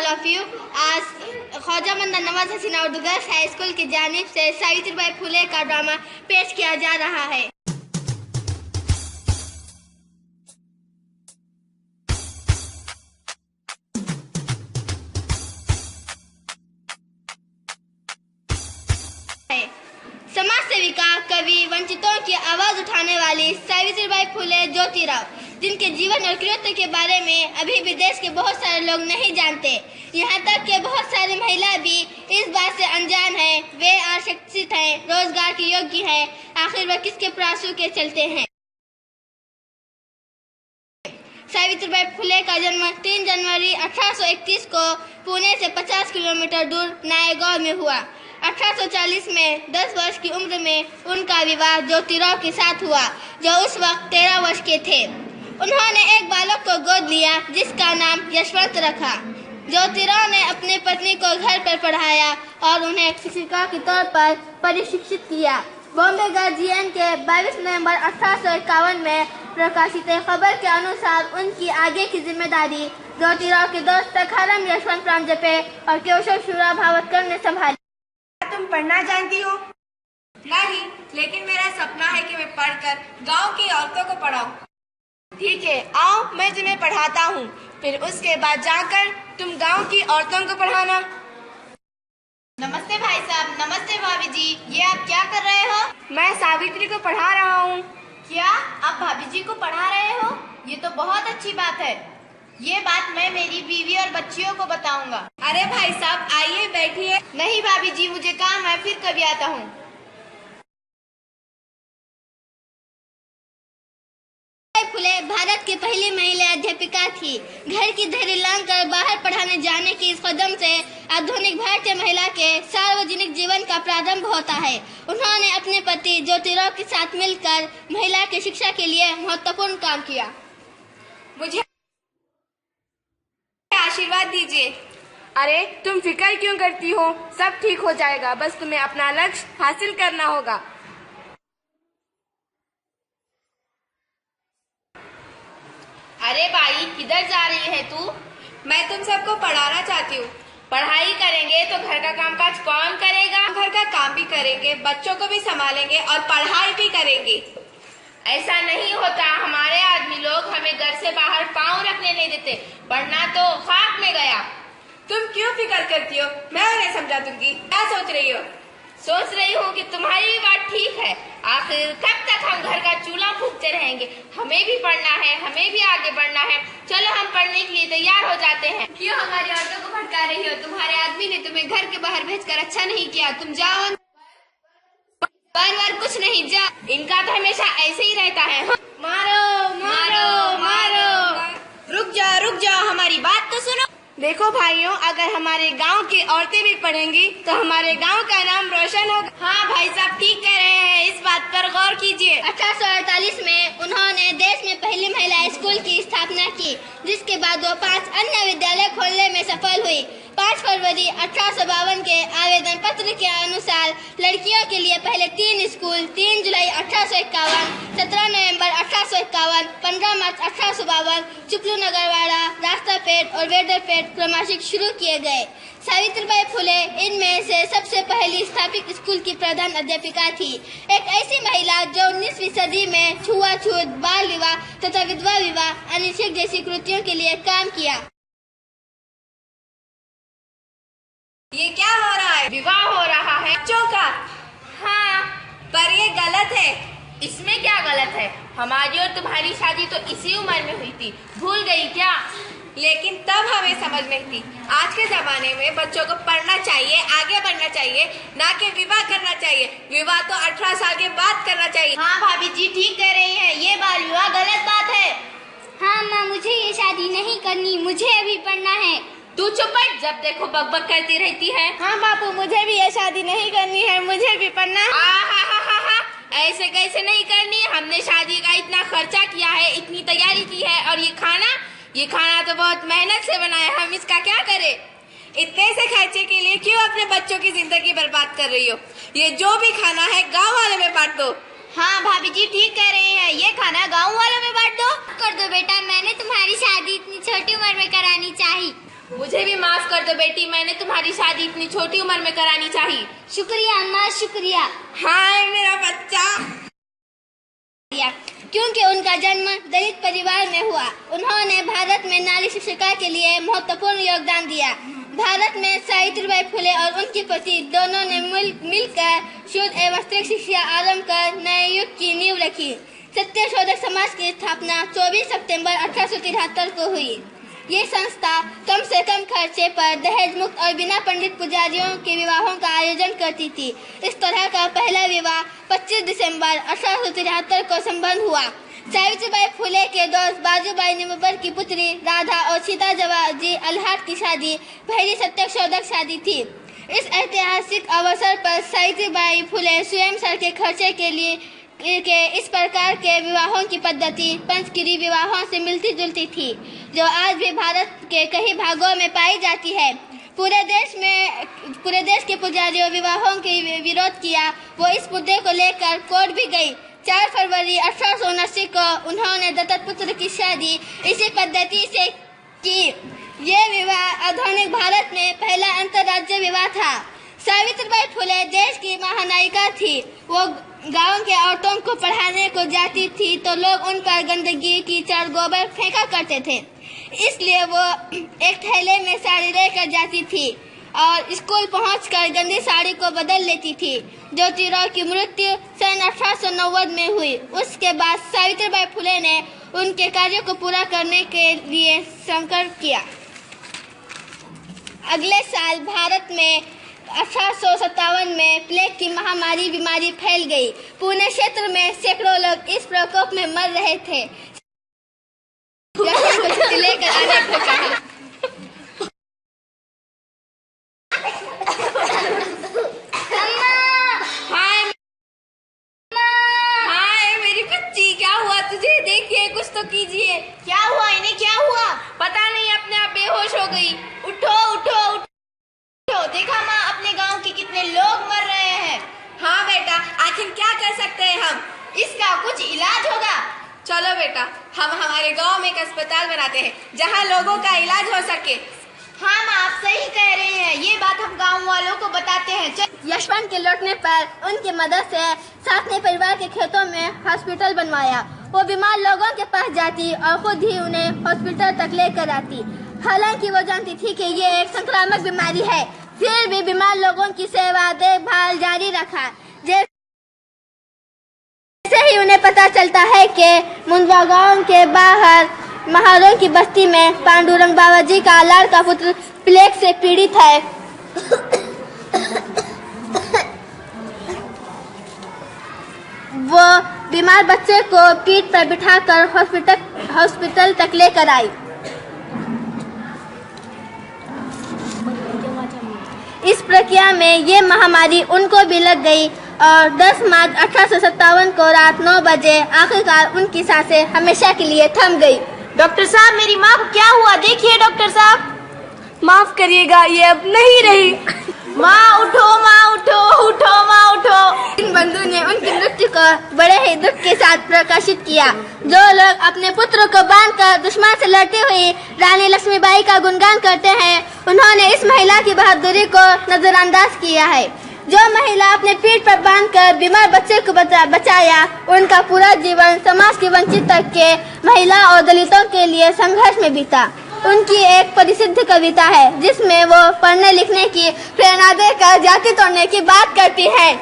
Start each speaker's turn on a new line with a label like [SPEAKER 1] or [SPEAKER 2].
[SPEAKER 1] All of you. आज ख्वाजा मंदा नवाज हसीना Urdu girls high school की जानिब से सावित्रीबाई फुले का ड्रामा पेश किया जा रहा है। समाज सेविका, कवि, वंचितों की आवाज उठाने वाली सावित्रीबाई फुले ज्योतिराव, जिनके जीवन और कृत्य के बारे में अभी भी देश के बहुत सारे लोग नहीं जानते। यहाँ तक कि बहुत सारी महिलाएं भी इस बात से अनजान हैं, वे अशिक्षित हैं, रोजगार के योग्य हैं, आखिर वह किसके प्रयासों के चलते हैं। सावित्रीबाई फुले का जन्म 3 जनवरी 1831 को पुणे से 50 किलोमीटर दूर नायगांव में हुआ। 1840 में 10 वर्ष की उम्र में उनका विवाह ज्योतिराव के साथ हुआ, जो उस वक्त 13 वर्ष के थे। उन्होंने एक बालक को गोद लिया, जिसका नाम यशवंत रखा। ज्योतिराव ने अपनी पत्नी को घर पर पढ़ाया और उन्हें शिक्षिका के तौर पर प्रशिक्षित किया। बॉम्बे गार्जियन के 22 नवंबर 1851 में प्रकाशित खबर के अनुसार उनकी आगे की जिम्मेदारी ज्योतिराव के दोस्त तखाराम यशवंत राम जपे और केशव शुरा भावतकर ने संभाली।
[SPEAKER 2] तुम पढ़ना जानती हो?
[SPEAKER 3] नहीं, लेकिन मेरा सपना है कि मैं पढ़कर गांव की औरतों को पढ़ाऊं।
[SPEAKER 2] ठीक है, आओ मैं तुम्हें पढ़ाता हूँ, फिर उसके बाद जाकर तुम गांव की औरतों को पढ़ाना।
[SPEAKER 1] नमस्ते भाई साहब। नमस्ते भाभी जी। ये आप क्या कर रहे हो?
[SPEAKER 2] मैं सावित्री को पढ़ा रहा हूँ।
[SPEAKER 1] क्या आप भाभी जी को पढ़ा रहे हो? ये तो बहुत अच्छी बात है। ये बात मैं मेरी बीवी और बच्चियों को बताऊंगा।
[SPEAKER 3] अरे भाई साहब, आइए बैठिए।
[SPEAKER 1] नहीं भाभी जी, मुझे काम है, फिर कभी आता हूँ। फुले भारत की पहली महिला अध्यापिका थी। घर की धैर्य लांघकर बाहर पढ़ाने जाने की इस कदम से आधुनिक भारतीय महिला के सार्वजनिक जीवन का प्रारंभ होता है। उन्होंने अपने पति ज्योतिराव के साथ मिलकर महिला की शिक्षा के लिए महत्वपूर्ण काम किया।
[SPEAKER 3] मुझे आशीर्वाद दीजिए।
[SPEAKER 2] अरे तुम फिक्र क्यों करती हो? सब ठीक हो जाएगा, बस तुम्हें अपना लक्ष्य हासिल करना होगा।
[SPEAKER 1] अरे भाई, किधर जा रही है तू?
[SPEAKER 3] मैं तुम सबको पढ़ाना चाहती हूँ।
[SPEAKER 1] पढ़ाई करेंगे तो घर का कामकाज कौन करेगा?
[SPEAKER 3] घर का काम भी करेंगे, बच्चों को भी संभालेंगे और पढ़ाई भी करेंगे।
[SPEAKER 1] ऐसा नहीं होता। हमारे आदमी लोग हमें घर से बाहर पाँव रखने नहीं देते। पढ़ना तो खाक में गया।
[SPEAKER 3] तुम क्यों फिक्र करती हो? मैं उन्हें समझा दूंगी। क्या सोच रही हो?
[SPEAKER 1] सोच रही हूँ कि तुम्हारी भी बात ठीक है। आखिर कब तक हम घर का चूल्हा फूंकते रहेंगे? हमें भी पढ़ना है, हमें भी आगे बढ़ना है। चलो हम पढ़ने के लिए तैयार हो जाते हैं।
[SPEAKER 3] क्यों हमारी औरतों को भटका रही हो? तुम्हारे आदमी ने तुम्हें घर के बाहर भेजकर अच्छा नहीं किया। तुम जाओ।
[SPEAKER 1] बार कुछ नहीं, जा। इनका तो हमेशा ऐसे ही रहता है।
[SPEAKER 3] मारो मारो मारो।
[SPEAKER 2] रुक जाओ, हमारी बात तो सुनो। देखो भाइयों, अगर हमारे गांव की औरतें भी पढ़ेंगी तो हमारे गांव का नाम रोशन होगा।
[SPEAKER 1] हाँ भाई साहब, ठीक कह रहे हैं, इस बात पर गौर कीजिए। 1848 में उन्होंने देश में पहली महिला स्कूल की स्थापना की, जिसके बाद वो 5 अन्य विद्यालय खोलने में सफल हुई। 5 फरवरी 1852 के आवेदन पत्र के अनुसार लड़कियों के लिए पहले 3 स्कूल 3 जुलाई 1851, 17 नवंबर 1851, 15 मार्च 1852 चुकलू नगरवाड़ा, रास्तापेट और वेडरपेट क्रमशः शुरू किए गए। सावित्रीबाई फुले इनमें से सबसे पहली स्थापित स्कूल की प्रधान अध्यापिका थी। एक ऐसी महिला जो 19वीं सदी में छुआछूत, बाल विवाह तथा विधवा विवाह, अनिश्चित जैसी कृतियों के लिए काम किया।
[SPEAKER 3] ये क्या हो रहा है?
[SPEAKER 1] विवाह हो रहा है
[SPEAKER 3] बच्चों का।
[SPEAKER 1] हाँ,
[SPEAKER 3] पर ये गलत है।
[SPEAKER 1] इसमें क्या गलत है? हमारी और तुम्हारी शादी तो इसी उम्र में हुई थी, भूल गई क्या?
[SPEAKER 3] लेकिन तब हमें समझ नहीं थी। आज के जमाने में बच्चों को पढ़ना चाहिए, आगे बढ़ना चाहिए, ना कि विवाह करना चाहिए। विवाह तो 18 साल के बाद करना चाहिए।
[SPEAKER 1] हाँ भाभी जी, ठीक कह रही हैं, ये बाल विवाह गलत बात है। हाँ माँ, मुझे ये शादी नहीं करनी, मुझे अभी पढ़ना है। तू चुप बैठ, जब देखो बकबक करती रहती है।
[SPEAKER 2] हाँ बापू, मुझे भी ये शादी नहीं करनी है, मुझे भी पढ़ना है।
[SPEAKER 1] ऐसे कैसे नहीं करनी? हमने शादी का इतना खर्चा किया है, इतनी तैयारी की है, और ये खाना तो बहुत मेहनत से बना है, हम इसका क्या करें?
[SPEAKER 3] इतने से खर्चे के लिए क्यों अपने बच्चों की जिंदगी बर्बाद कर रही हो? ये जो भी खाना है गाँव वालों में बांट दो।
[SPEAKER 1] हाँ भाभी जी, ठीक कह रही हैं, ये खाना गाँव वालों में बांट दो। कर दो बेटा, मैंने तुम्हारी शादी इतनी छोटी उम्र में करानी चाहिए।
[SPEAKER 3] मुझे भी माफ कर दो बेटी, मैंने तुम्हारी शादी इतनी छोटी उम्र में करानी चाहिए।
[SPEAKER 1] शुक्रिया अम्मा, शुक्रिया।
[SPEAKER 3] हाय मेरा बच्चा।
[SPEAKER 1] क्योंकि उनका जन्म दलित परिवार में हुआ, उन्होंने भारत में नारी शिक्षा के लिए महत्वपूर्ण योगदान दिया। भारत में सावित्रीबाई फुले और उनके पति दोनों ने मिलकर शुद्ध एवं स्त्री शिक्षा आरंभ कर नए युग की नींव रखी। सत्यशोधक समाज की स्थापना 24 सितंबर 1873 को हुई। ये संस्था कम से कम खर्चे पर दहेज मुक्त और बिना पंडित पुजारियों के विवाहों का आयोजन करती थी। इस तरह का पहला विवाह 25 दिसंबर 1873 को संपन्न हुआ। सावित्रीबाई फुले के दोस्त बाजूबाई निंबर की पुत्री राधा और सीता जवाजी अल्हाट की शादी पहली सत्यशोधक शादी थी। इस ऐतिहासिक अवसर पर सावित्रीबाई फुले स्वयं सर के खर्चे के लिए इस प्रकार के विवाहों की पद्धति पंचगिरी विवाहों से मिलती जुलती थी, जो आज भी भारत के कई भागों में पाई जाती है। पूरे देश के पुजारियों विवाहों के विरोध किया। वो इस मुद्दे को लेकर कोर्ट भी गई। 4 फरवरी 1879 को उन्होंने दत्तक पुत्र की शादी इसी पद्धति से की। ये विवाह आधुनिक भारत में पहला अंतर्राज्यीय विवाह था। सावित्रीबाई फुले देश की महानायिका थी। वो गांव के औरतों को पढ़ाने को जाती थी तो लोग उन पर गंदगी, कीचड़, गोबर फेंका करते थे। इसलिए वो एक थैले में साड़ी लेकर जाती थी और स्कूल पहुंचकर गंदी साड़ी को बदल लेती थी। ज्योतिराव की मृत्यु सन 1890 में हुई। उसके बाद सावित्रीबाई फुले ने उनके कार्यों को पूरा करने के लिए संकल्प किया। अगले साल भारत में 1857 में प्लेग की महामारी बीमारी फैल गई। पुणे क्षेत्र में सैकड़ों लोग इस प्रकोप में मर रहे थे। लेकर आने को कहा।
[SPEAKER 3] हाय मेरी बच्ची, क्या हुआ तुझे? देखिए कुछ तो कीजिए।
[SPEAKER 2] क्या हुआ इन्हें, क्या हुआ?
[SPEAKER 3] पता नहीं, अपने आप बेहोश हो गई।
[SPEAKER 2] उठो उठो उठो। देखा माँ, अपने गांव के कितने लोग मर रहे हैं।
[SPEAKER 3] हाँ बेटा, आखिर क्या कर सकते हैं हम?
[SPEAKER 2] इसका कुछ इलाज होगा।
[SPEAKER 3] चलो बेटा, हम हमारे गांव में एक अस्पताल बनाते हैं जहां लोगों का इलाज हो सके।
[SPEAKER 2] हाँ माँ, आप सही कह रहे हैं। ये बात हम गांव वालों को बताते हैं।
[SPEAKER 1] यशवंत के लौटने पर उनकी मदद से साथ ने परिवार के खेतों में हॉस्पिटल बनवाया। वो बीमार लोगों के पास जाती और खुद ही उन्हें हॉस्पिटल तक लेकर आती। हालांकि वो जानती थी कि ये एक संक्रामक बीमारी है, फिर भी बीमार लोगों की सेवा देखभाल जारी रखा। जैसे ही उन्हें पता चलता है कि मुंडवा गांव के बाहर महारों की बस्ती में पांडुरंग बाबा जी का लाड़का पुत्र प्लेग से पीड़ित है, वो बीमार बच्चे को पीठ पर बिठाकर हॉस्पिटल तक लेकर आई। इस प्रक्रिया में ये महामारी उनको भी लग गई और 10 मार्च 1857 को रात 9 बजे आखिरकार उनकी सांसें हमेशा के लिए थम गई।
[SPEAKER 2] डॉक्टर साहब, मेरी माँ को क्या हुआ? देखिए डॉक्टर साहब।
[SPEAKER 3] माफ करिएगा, ये अब नहीं रही।
[SPEAKER 2] माँ उठो, माँ उठो, उठो माँ उठो।
[SPEAKER 1] इन बंधु ने उनकी मृत्यु को बड़े ही दुख के साथ प्रकाशित किया। जो लोग अपने पुत्र को बांधकर दुश्मन से लड़ती हुई रानी लक्ष्मीबाई का गुणगान करते हैं, उन्होंने इस महिला की बहादुरी को नजरअंदाज किया है। जो महिला अपने पीठ पर बांधकर बीमार बच्चे को बचाया, उनका पूरा जीवन समाज के वंचित तक के महिला और दलितों के लिए संघर्ष में बीता। उनकी एक प्रसिद्ध कविता है जिसमें वो पढ़ने लिखने की प्रेरणा देकर जाति तोड़ने की बात करती है।